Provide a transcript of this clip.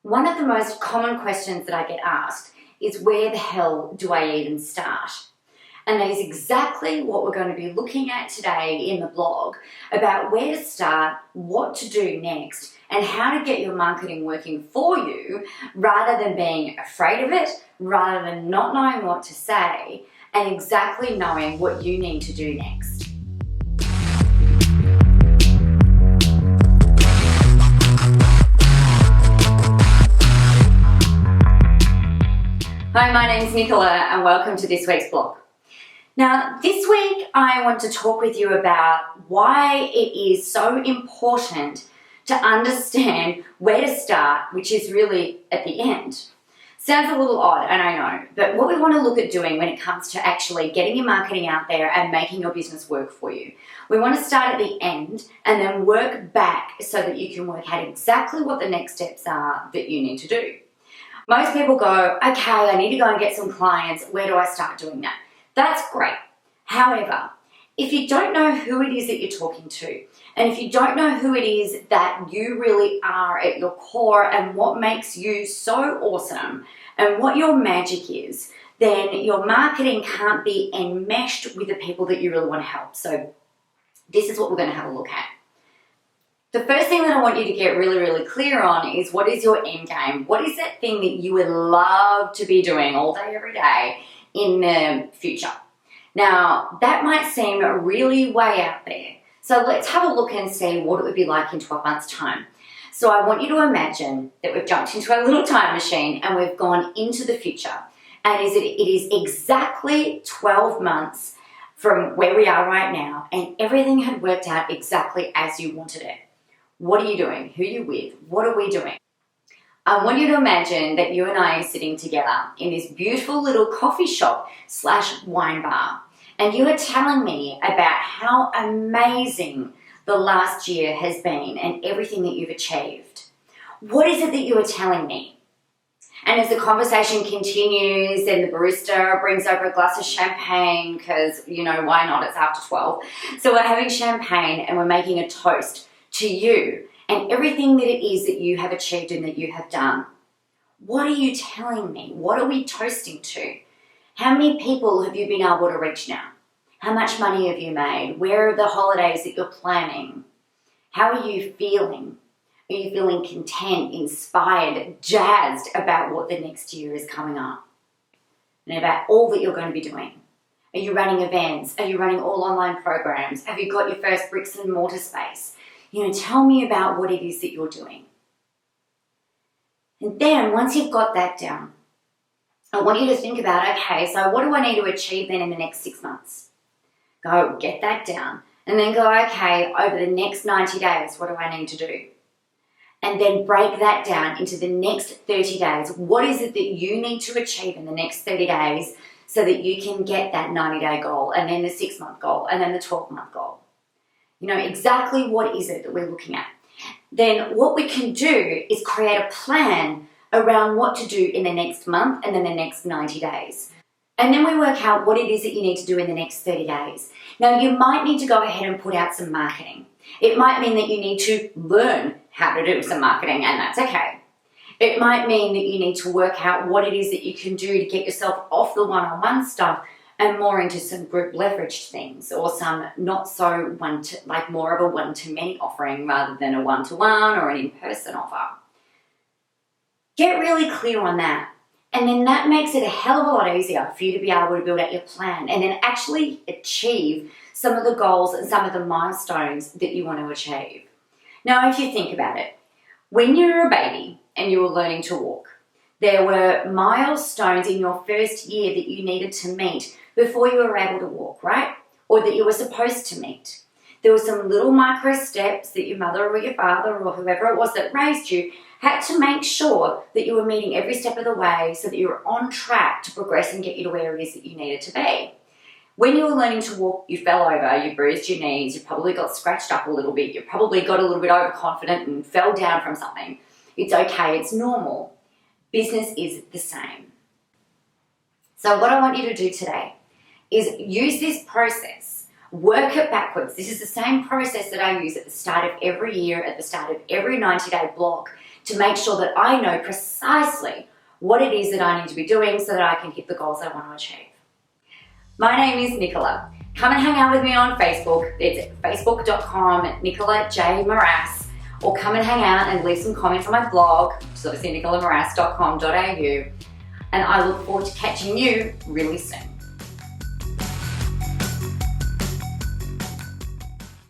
One of the most common questions that I get asked is, where the hell do I even start? And that is exactly what we're going to be looking at today in the blog, about where to start, what to do next, and how to get your marketing working for you rather than being afraid of it, rather than not knowing what to say, and exactly knowing what you need to do next. Hi, my name's Nicola and welcome to this week's blog. Now, this week I want to talk with you about why it is so important to understand where to start, which is really at the end. Sounds a little odd, and I know, but what we want to look at doing when it comes to actually getting your marketing out there and making your business work for you, we want to start at the end and then work back so that you can work out exactly what the next steps are that you need to do. Most people go, okay, I need to go and get some clients. Where do I start doing that? That's great. However, if you don't know who it is that you're talking to, and if you don't know who it is that you really are at your core and what makes you so awesome and what your magic is, then your marketing can't be enmeshed with the people that you really want to help. So this is what we're going to have a look at. The first thing that I want you to get really clear on is, what is your end game? What is that thing that you would love to be doing all day, every day in the future? Now, that might seem really way out there. So let's have a look and see what it would be like in 12 months' time. So I want you to imagine that we've jumped into a little time machine and we've gone into the future. And it is exactly 12 months from where we are right now, and everything had worked out exactly as you wanted it. What are you doing? Who are you with? What are we doing? I want you to imagine that you and I are sitting together in this beautiful little coffee shop / wine bar, and you are telling me about how amazing the last year has been and everything that you've achieved. What is it that you are telling me? And as the conversation continues, then the barista brings over a glass of champagne because, why not? It's after 12. So we're having champagne and we're making a toast to you and everything that it is that you have achieved and that you have done. What are you telling me? What are we toasting to? How many people have you been able to reach now? How much money have you made? Where are the holidays that you're planning? How are you feeling? Are you feeling content, inspired, jazzed about what the next year is coming up? And about all that you're going to be doing? Are you running events? Are you running all online programs? Have you got your first bricks and mortar space? Tell me about what it is that you're doing. And then once you've got that down, I want you to think about, okay, so what do I need to achieve then in the next 6 months? Go get that down. And then go, okay, over the next 90 days, what do I need to do? And then break that down into the next 30 days. What is it that you need to achieve in the next 30 days so that you can get that 90-day goal, and then the 6-month goal, and then the 12-month goal? Exactly what is it that we're looking at. Then what we can do is create a plan around what to do in the next month and then the next 90 days. And then we work out what it is that you need to do in the next 30 days. Now, you might need to go ahead and put out some marketing. It might mean that you need to learn how to do some marketing, and that's okay. It might mean that you need to work out what it is that you can do to get yourself off the one-on-one stuff and more into some group leveraged things, or some not so more of a one-to-many offering rather than a one-to-one or an in-person offer. Get really clear on that. And then that makes it a hell of a lot easier for you to be able to build out your plan and then actually achieve some of the goals and some of the milestones that you want to achieve. Now, if you think about it, when you were a baby and you were learning to walk, there were milestones in your first year that you needed to meet before you were able to walk, right? Or that you were supposed to meet. There were some little micro steps that your mother or your father or whoever it was that raised you had to make sure that you were meeting every step of the way so that you were on track to progress and get you to where it is that you needed to be. When you were learning to walk, you fell over, you bruised your knees, you probably got scratched up a little bit, you probably got a little bit overconfident and fell down from something. It's okay, it's normal. Business is the same. So what I want you to do today is use this process, work it backwards. This is the same process that I use at the start of every year, at the start of every 90-day block, to make sure that I know precisely what it is that I need to be doing so that I can hit the goals I want to achieve. My name is Nicola. Come and hang out with me on Facebook. It's facebook.com Nicola J. Morass, or come and hang out and leave some comments on my blog, which is obviously nicolamorass.com.au, and I look forward to catching you really soon.